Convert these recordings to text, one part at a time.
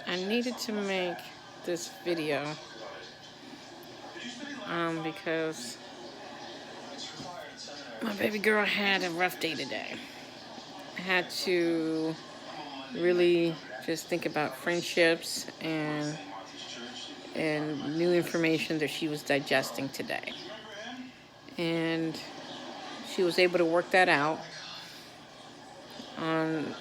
I needed to make this video because my baby girl had a rough day today. I had to really just think about friendships and new information that she was digesting today. And she was able to work that out on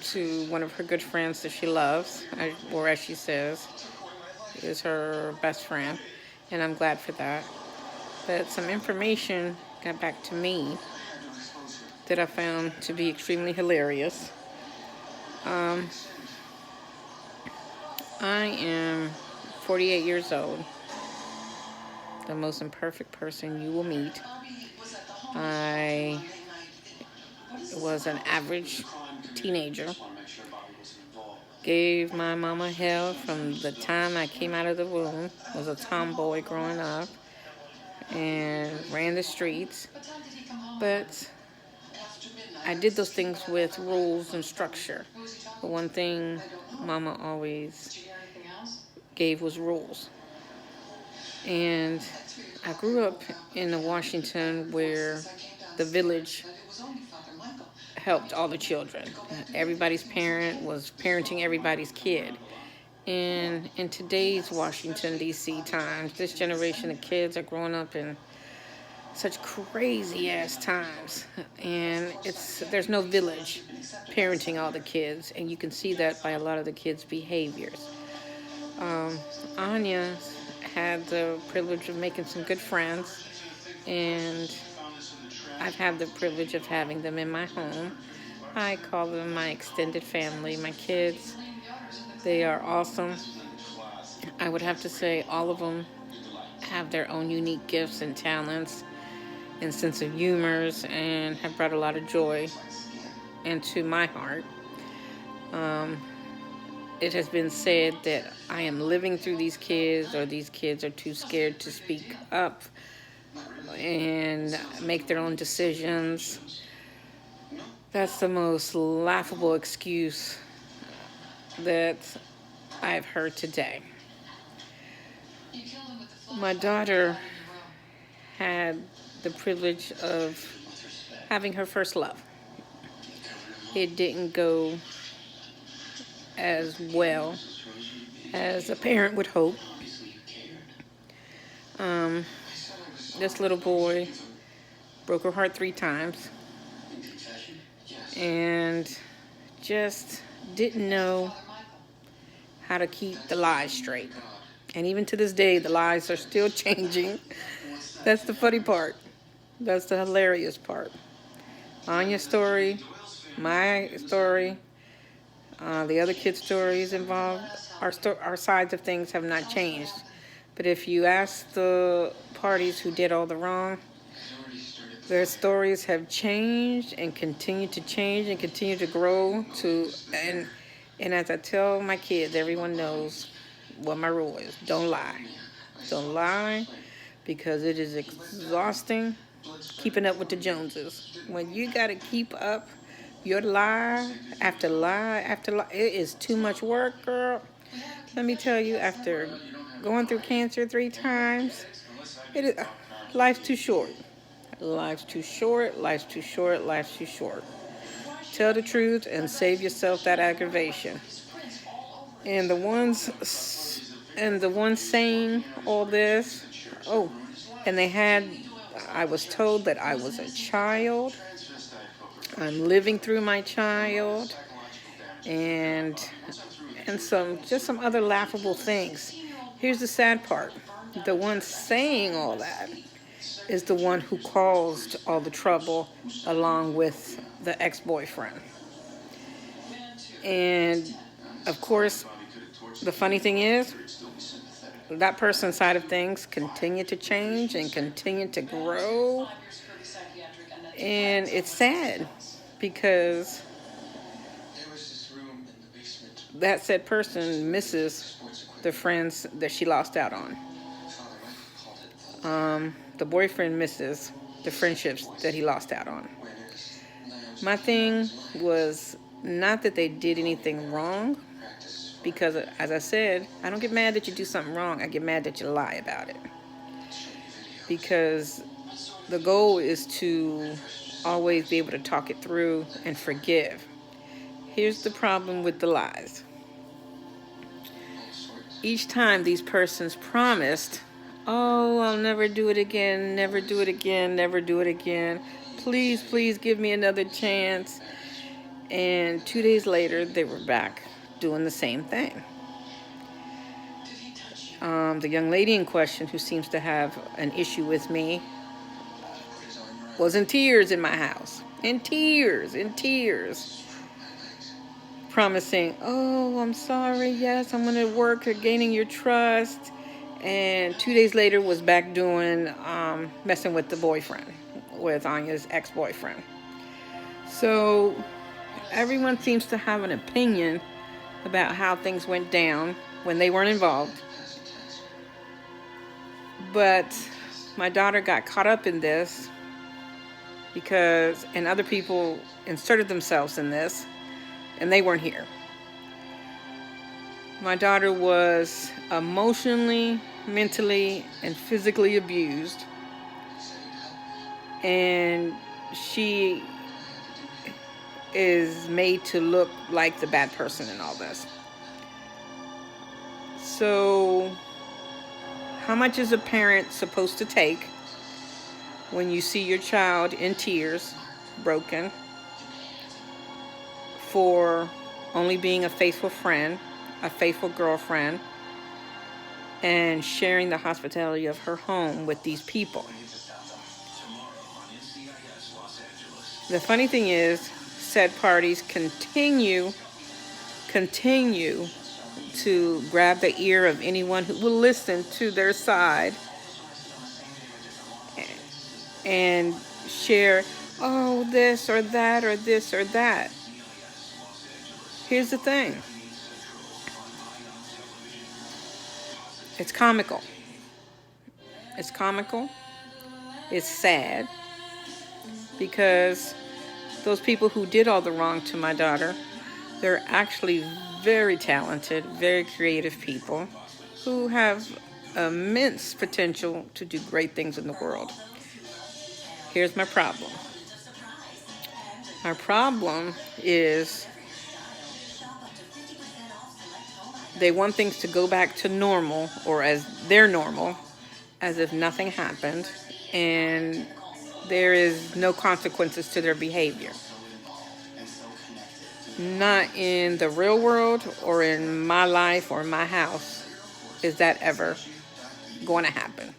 to one of her good friends that she loves, or as she says, is her best friend, and I'm glad for that. But some information got back to me that I found to be extremely hilarious. I am 48 years old, the most imperfect person you will meet. I was an average teenager. Gave my mama hell from the time I came out of the womb. Was a tomboy growing up and ran the streets. But I did those things with rules and structure. The one thing mama always gave was rules. And I grew up in a Washington where the village helped all the children. Everybody's parent was parenting everybody's kid. And in today's Washington, D.C. times, this generation of kids are growing up in such crazy ass times. And there's no village parenting all the kids. And you can see that by a lot of the kids' behaviors. Anya had the privilege of making some good friends. And I've had the privilege of having them in my home. I call them my extended family. My kids, they are awesome. I would have to say all of them have their own unique gifts and talents and sense of humors and have brought a lot of joy into my heart. It has been said that I am living through these kids, or these kids are too scared to speak up and make their own decisions. That's the most laughable excuse that I've heard today. My daughter had the privilege of having her first love. It didn't go as well as a parent would hope. This little boy broke her heart 3 times and just didn't know how to keep the lies straight. And even to this day, the lies are still changing. That's the funny part. That's the hilarious part. Anya's story, my story, the other kids' stories involved, our sides of things have not changed. But if you ask the parties who did all the wrong, their stories have changed and continue to change and continue to grow and as I tell my kids, everyone knows what my rule is. Don't lie. Don't lie, because it is exhausting keeping up with the Joneses. When you got to keep up your lie after lie after lie, it is too much work, girl. Let me tell you, after going through cancer 3 times, life's too short. Life's too short, life's too short, life's too short. Tell the truth and save yourself that aggravation. And the ones saying all this, and I was told that I was a child. I'm living through my child, and some other laughable things. Here's the sad part. The one saying all that is the one who caused all the trouble, along with the ex-boyfriend. And of course, the funny thing is, that person's side of things continue to change and continue to grow. And it's sad because that said person misses the friends that she lost out on. The boyfriend misses the friendships that he lost out on. My thing was Not that they did anything wrong, because as I said, I don't get mad that you do something wrong. I get mad that you lie about it. Because the goal is to always be able to talk it through and forgive. Here's the problem with the lies. Each time these persons promised, oh, I'll never do it again, never do it again, never do it again. Please, please give me another chance. And 2 days later, they were back doing the same thing. The young lady in question, who seems to have an issue with me, was in tears in my house. In tears, promising, oh, I'm sorry, yes, I'm going to work at gaining your trust. And 2 days later was back doing, messing with the boyfriend, with Anya's ex-boyfriend. So everyone seems to have an opinion about how things went down when they weren't involved. But my daughter got caught up in this and other people inserted themselves in this, and they weren't here. My daughter was emotionally, mentally, and physically abused, and she is made to look like the bad person in all this. So, how much is a parent supposed to take when you see your child in tears, broken, for only being a faithful friend, a faithful girlfriend, and sharing the hospitality of her home with these people? The funny thing is, said parties continue to grab the ear of anyone who will listen to their side and share, oh, this or that or this or that. Here's the thing. It's comical. It's comical. It's sad. Because those people who did all the wrong to my daughter, they're actually very talented, very creative people who have immense potential to do great things in the world. Here's my problem. My problem is they want things to go back to normal, or as their normal, as if nothing happened, and there is no consequences to their behavior. Not in the real world or in my life or my house is that ever going to happen.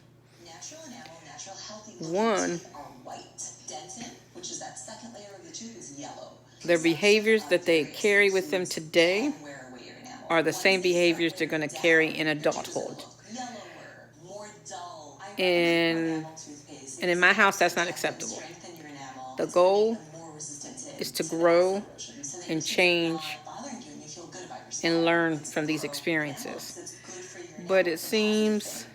One, their behaviors that they carry with them today are the same behaviors they're going to carry in adulthood. And in my house, that's not acceptable. The goal is to grow and change and learn from these experiences. But it seems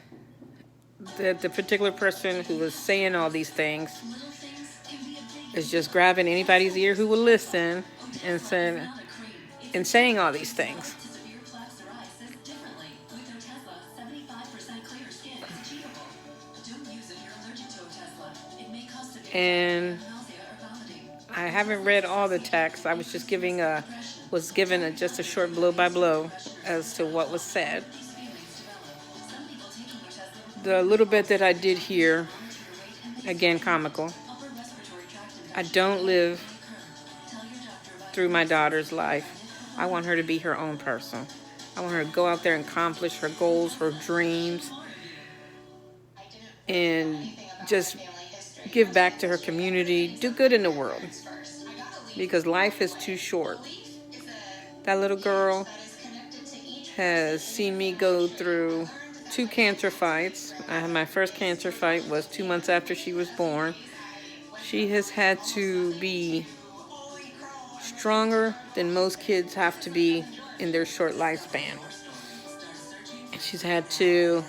that the particular person who was saying all these things is just grabbing anybody's ear who will listen and saying all these things. And I haven't read all the text. I was just given just a short blow by blow as to what was said. The little bit that I did hear, again, comical. I don't live through my daughter's life. I want her to be her own person. I want her to go out there and accomplish her goals, her dreams, and just give back to her community, do good in the world, because life is too short. That little girl has seen me go through 2 cancer fights. My first cancer fight was 2 months after she was born. She has had to be stronger than most kids have to be in their short lifespan. She's had to,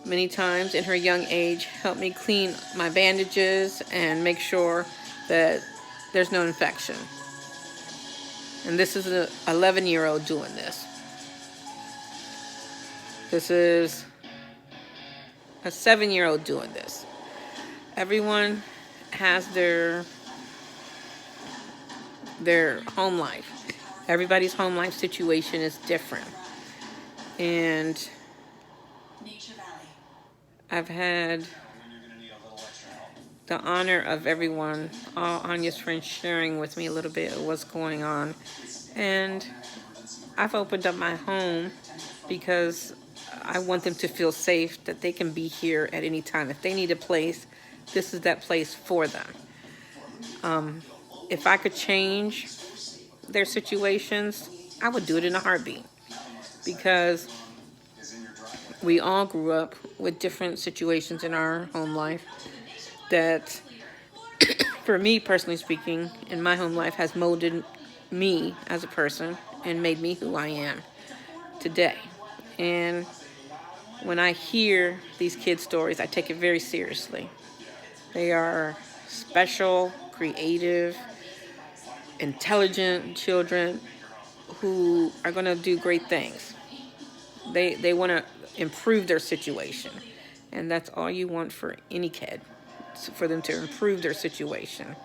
many times in her young age, help me clean my bandages and make sure that there's no infection. And this is an 11-year-old doing this. This is a 7-year-old doing this. Everyone has their home life. Everybody's home life situation is different. And I've had the honor of everyone, all Anya's friends, sharing with me a little bit of what's going on. And I've opened up my home because I want them to feel safe, that they can be here at any time. If they need a place, this is that place for them. If I could change their situations, I would do it in a heartbeat, because we all grew up with different situations in our home life that, for me personally speaking, in my home life has molded me as a person and made me who I am today. And when I hear these kids' stories, I take it very seriously. They are special, creative, intelligent children who are going to do great things. They want to improve their situation. And that's all you want for any kid, for them to improve their situation.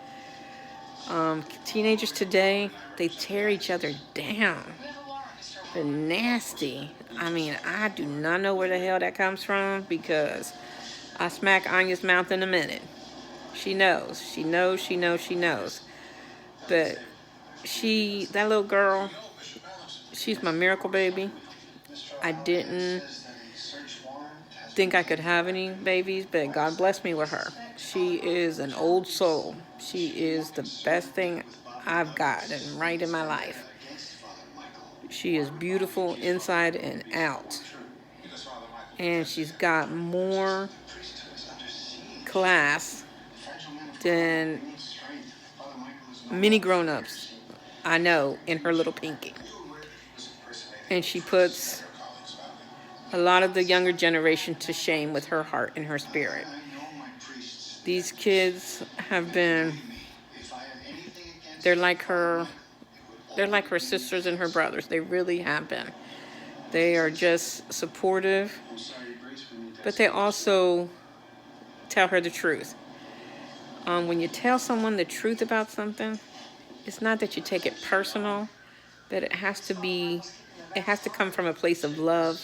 Teenagers today, they tear each other down. They're nasty. I mean, I do not know where the hell that comes from, because I smack Anya's mouth in a minute. She knows. She knows, she knows, she knows. But that little girl, she's my miracle baby. I didn't think I could have any babies, but God blessed me with her. She is an old soul. She is the best thing I've gotten right in my life. She is beautiful inside and out. And she's got more class than many grown-ups I know in her little pinky. And she puts a lot of the younger generation to shame with her heart and her spirit. These kids have been, they're like her sisters and her brothers. They really have been. They are just supportive, but they also tell her the truth. When you tell someone the truth about something, it's not that you take it personal, but it has to come from a place of love,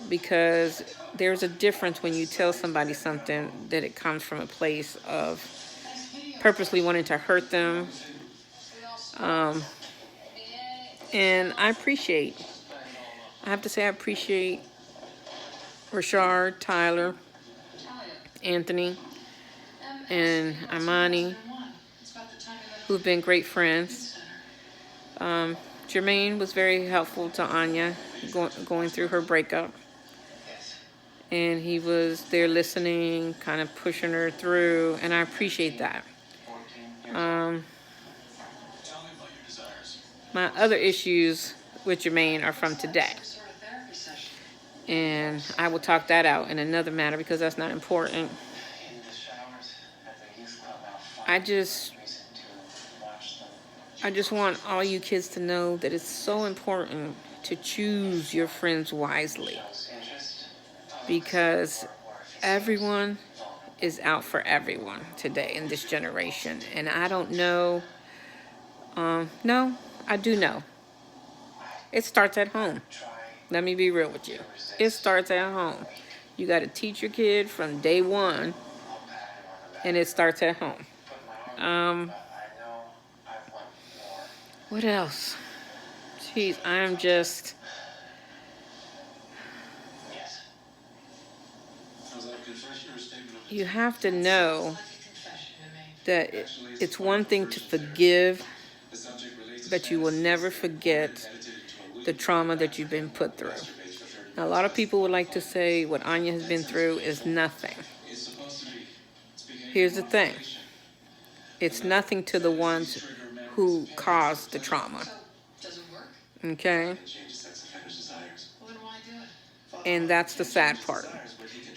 because there's a difference when you tell somebody something that it comes from a place of purposely wanting to hurt them. And I have to say I appreciate Rashard, Tyler, Anthony, and Imani, who've been great friends. Jermaine was very helpful to Anya going through her breakup. And he was there listening, kind of pushing her through, and I appreciate that. My other issues with Jermaine are from today. And I will talk that out in another matter, because that's not important. I just want all you kids to know that it's so important to choose your friends wisely, because everyone is out for everyone today in this generation. And I don't know. No, I do know. It starts at home. Let me be real with you. It starts at home. You got to teach your kid from day one, and it starts at home. What else? Jeez, I'm just... You have to know that it's one thing to forgive, but you will never forget the trauma that you've been put through. Now, a lot of people would like to say what Anya has been through is nothing. Here's the thing. It's nothing to the ones who caused the trauma. Okay? And that's the sad part.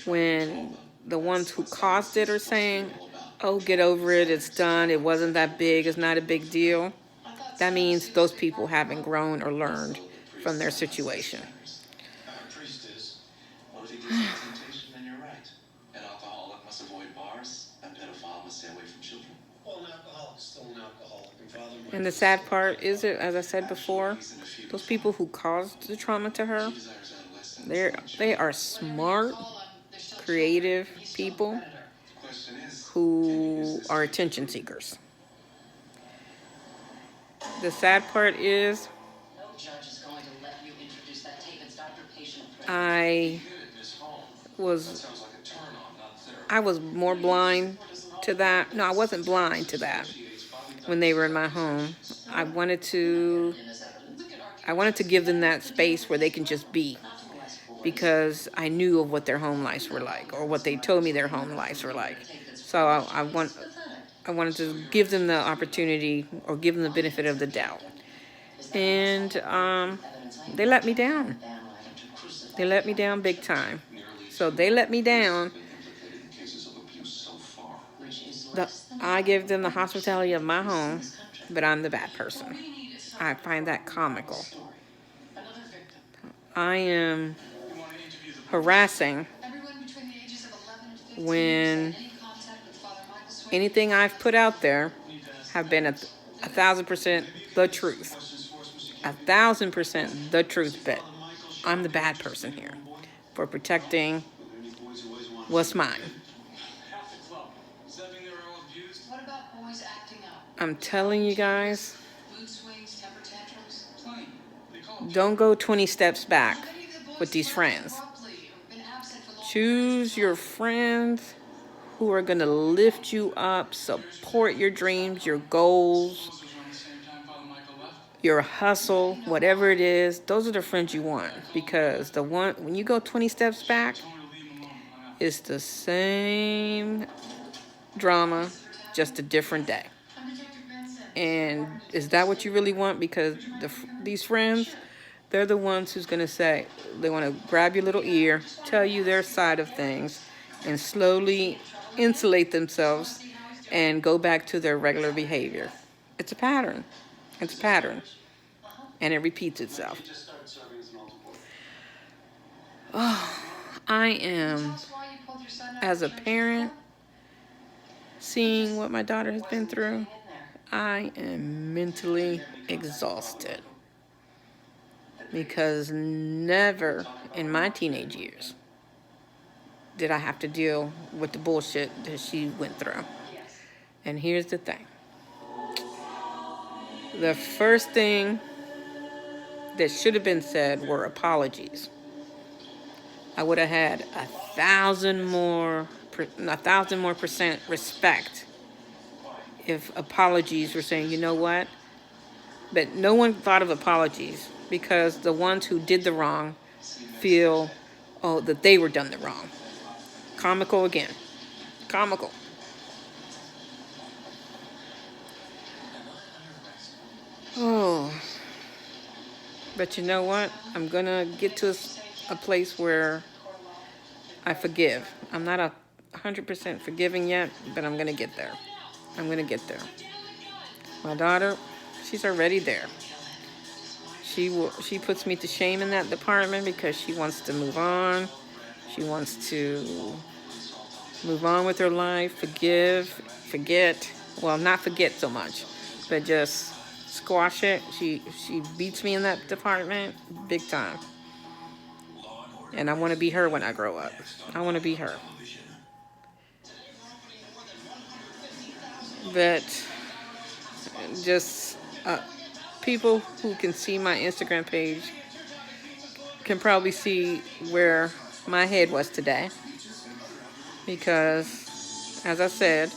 When the ones who caused it are saying, oh, get over it, it's done, it wasn't that big, it's not a big deal. that means those people haven't grown or learned from their situation. And the sad part is, it, as I said before, those people who caused the trauma to her, they are smart, creative people who are attention seekers. The sad part is, I was more blind to that. No, I wasn't blind to that when they were in my home. I wanted to give them that space where they can just be, because I knew of what their home lives were like, or what they told me their home lives were like. So I wanted to give them the opportunity, or give them the benefit of the doubt. And they let me down. They let me down big time. So they let me down. I give them the hospitality of my home, but I'm the bad person. I find that comical. I am harassing when anything I've put out there have been 1,000% the truth. 1,000% the truth, but I'm the bad person here for protecting what's mine. I'm telling you guys, don't go 20 steps back with these friends. Choose your friends who are going to lift you up, support your dreams, your goals, your hustle, whatever it is. Those are the friends you want, because when you go 20 steps back, it's the same drama, just a different day. And is that what you really want? Because these friends, they're the ones who's going to say, they want to grab your little ear, tell you their side of things, and slowly insulate themselves and go back to their regular behavior. It's a pattern. It's a pattern. And it repeats itself. Oh, I am, as a parent, seeing what my daughter has been through, I am mentally exhausted. Because never in my teenage years did I have to deal with the bullshit that she went through. And here's the thing. The first thing that should have been said were apologies. I would have had 1,000 more percent respect if apologies were saying, you know what? But no one thought of apologies, because the ones who did the wrong feel, that they were done the wrong. Comical again. Comical. Oh. But you know what? I'm going to get to a place where I forgive. I'm not 100% forgiving yet, but I'm going to get there. I'm going to get there. My daughter, she's already there. She puts me to shame in that department, because she wants to move on. She wants to move on with her life, forget. Well, not forget so much, but just squash it. She beats me in that department big time. And I want to be her when I grow up. I want to be her. But just people who can see my Instagram page can probably see where my head was today. Because, as I said,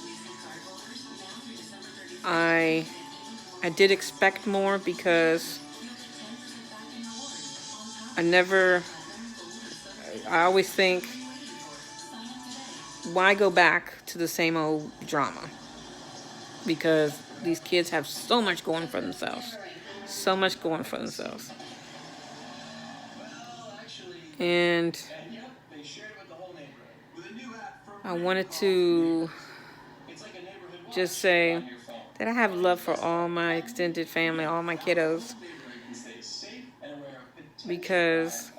I did expect more, because I always think, why go back to the same old drama? Because these kids have so much going for themselves. So much going for themselves. And I wanted to just say that I have love for all my extended family, all my kiddos, because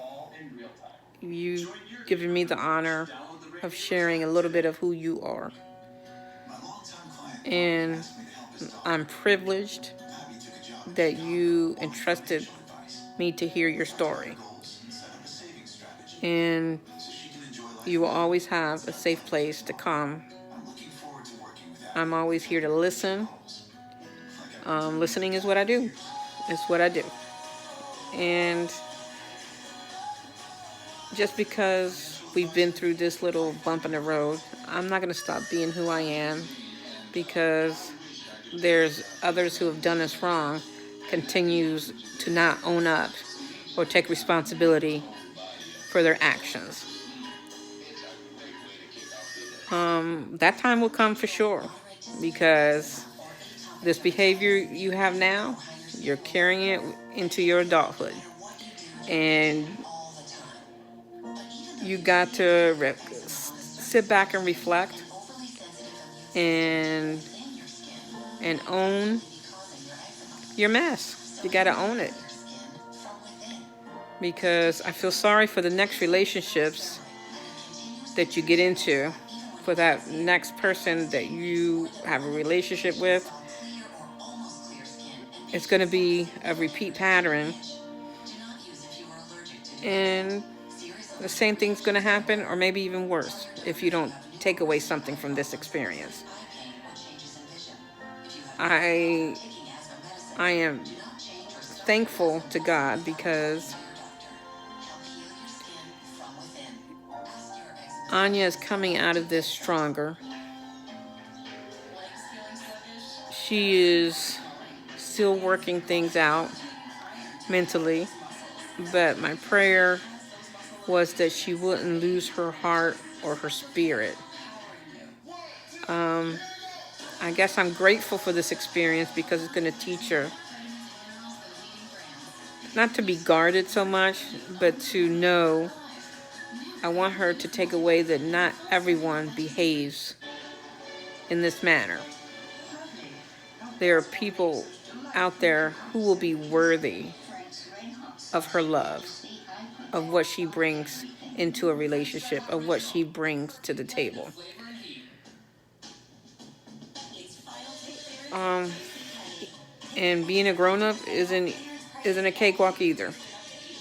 you've given me the honor of sharing a little bit of who you are. And I'm privileged that you entrusted me to hear your story. And you will always have a safe place to come. I'm always here to listen. Listening is what I do. It's what I do. And just because we've been through this little bump in the road, I'm not going to stop being who I am, because there's others who have done us wrong, continues to not own up or take responsibility for their actions. That time will come for sure, because this behavior you have now, you're carrying it into your adulthood. And you got to sit back and reflect and own your mess. You got to own it. Because I feel sorry for the next relationships that you get into, for that next person that you have a relationship with. It's going to be a repeat pattern. And the same thing's going to happen, or maybe even worse, if you don't take away something from this experience. I am thankful to God, because Anya is coming out of this stronger. She is still working things out mentally, but my prayer was that she wouldn't lose her heart or her spirit. I guess I'm grateful for this experience, because it's going to teach her not to be guarded so much, but to know. I want her to take away that not everyone behaves in this manner. There are people out there who will be worthy of her love, of what she brings into a relationship, of what she brings to the table. And being a grown-up isn't a cakewalk either.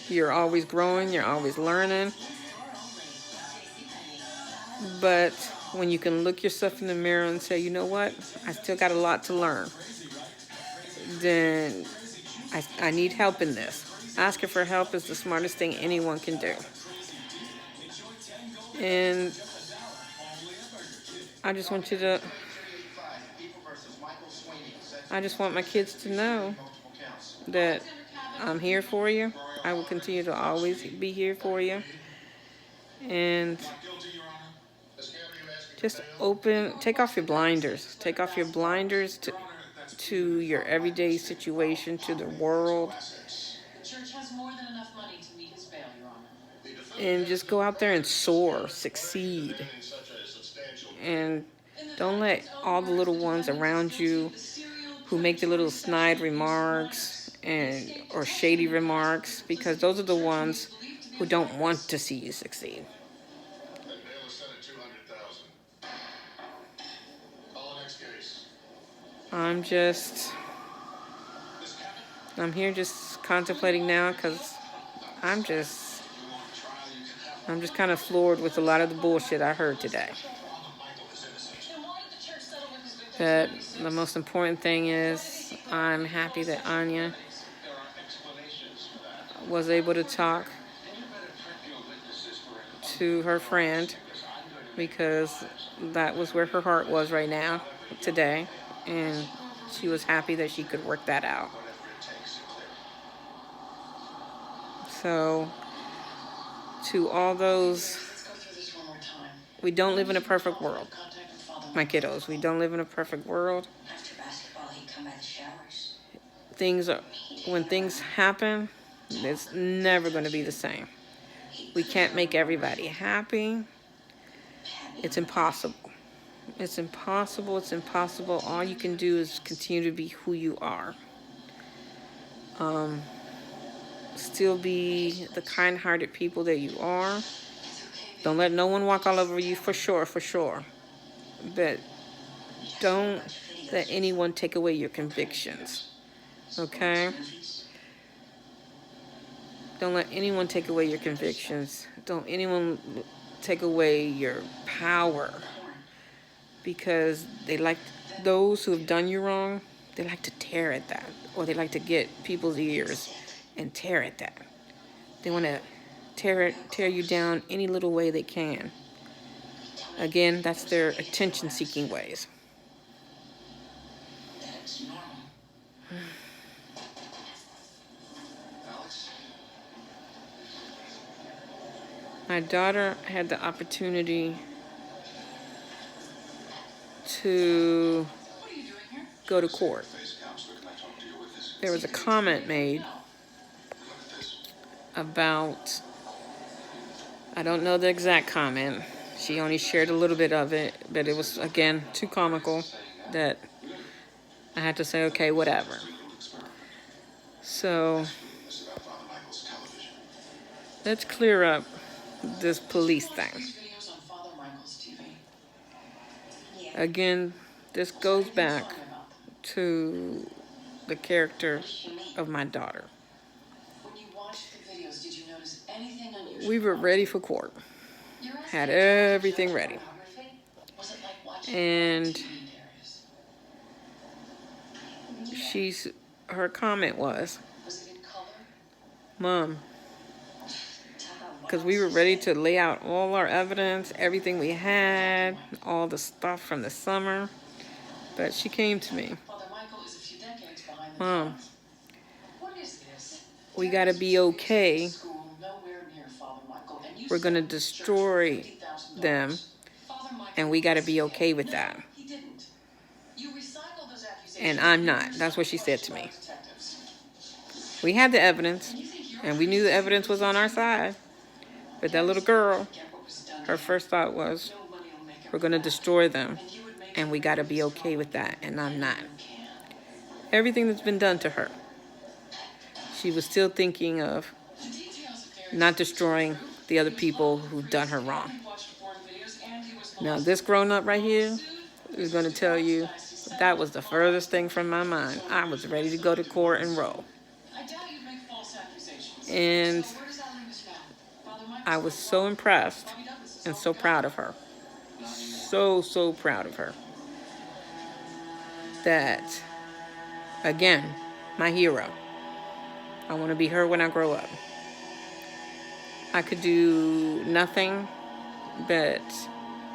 You're always growing, you're always learning. But when you can look yourself in the mirror and say, you know what, I still got a lot to learn, then I need help in this. Asking for help is the smartest thing anyone can do. And I just want my kids to know that I'm here for you. I will continue to always be here for you. And just take off your blinders. Take off your blinders to your everyday situation, to the world. And just go out there and soar, succeed. And don't let all the little ones around you who make the little snide remarks or shady remarks, because those are the ones who don't want to see you succeed. I'm here just contemplating now, because I'm just kind of floored with a lot of the bullshit I heard today. But the most important thing is I'm happy that Anya was able to talk to her friend, because that was where her heart was right now, today. And she was happy that she could work that out. So, to all those, we don't live in a perfect world. My kiddos, we don't live in a perfect world. When things happen, it's never going to be the same. We can't make everybody happy. It's impossible. It's impossible. It's impossible. All you can do is continue to be who you are. Still be the kind-hearted people that you are. Don't let no one walk all over you, for sure, for sure. But don't let anyone take away your convictions, okay? Don't let anyone take away your convictions. Don't anyone take away your power, because they like, those who have done you wrong, they like to tear at that, or they like to get people's ears and tear at that. They want to tear you down any little way they can. Again, that's their attention-seeking ways. My daughter had the opportunity to go to court. There was a comment made about, I don't know the exact comment. She only shared a little bit of it, but it was, again, too comical that I had to say, okay, whatever. So let's clear up this police thing. Again, this goes back to the character of my daughter. We were ready for court. Had everything ready. And her comment was, Mom, because we were ready to lay out all our evidence, everything we had, all the stuff from the summer. But she came to me, Mom, we got to be okay. We're going to destroy them, and we got to be okay with that. And I'm not. That's what she said to me. We had the evidence, and we knew the evidence was on our side. But that little girl, her first thought was, we're going to destroy them, and we got to be okay with that, and I'm not. Everything that's been done to her, she was still thinking of not destroying the other people who've done her wrong. Now, this grown-up right here is going to tell you that was the furthest thing from my mind. I was ready to go to court and roll. And I was so impressed and so proud of her. So proud of her. That, again, my hero. I want to be her when I grow up. I could do nothing but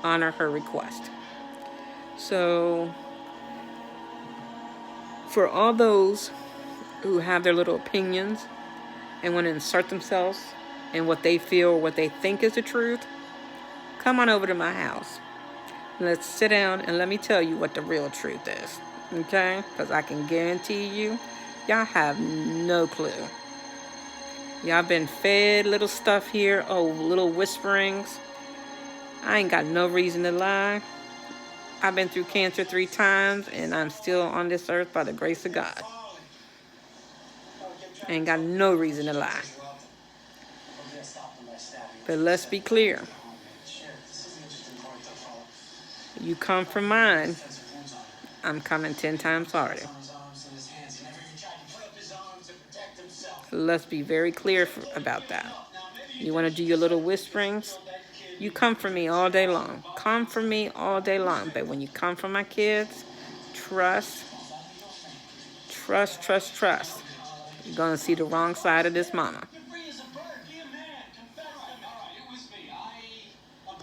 honor her request. So, for all those who have their little opinions and want to insert themselves in what they feel or what they think is the truth, come on over to my house. Let's sit down and let me tell you what the real truth is. Okay? Because I can guarantee you, y'all have no clue. Y'all been fed little stuff here, little whisperings. I ain't got no reason to lie. I've been through cancer 3 times, and I'm still on this earth by the grace of God. I ain't got no reason to lie. But let's be clear. You come from mine, I'm coming 10 times harder. Let's be very clear about that. You want to do your little whisperings? You come for me all day long. Come for me all day long. But when you come for my kids, trust. You're going to see the wrong side of this mama.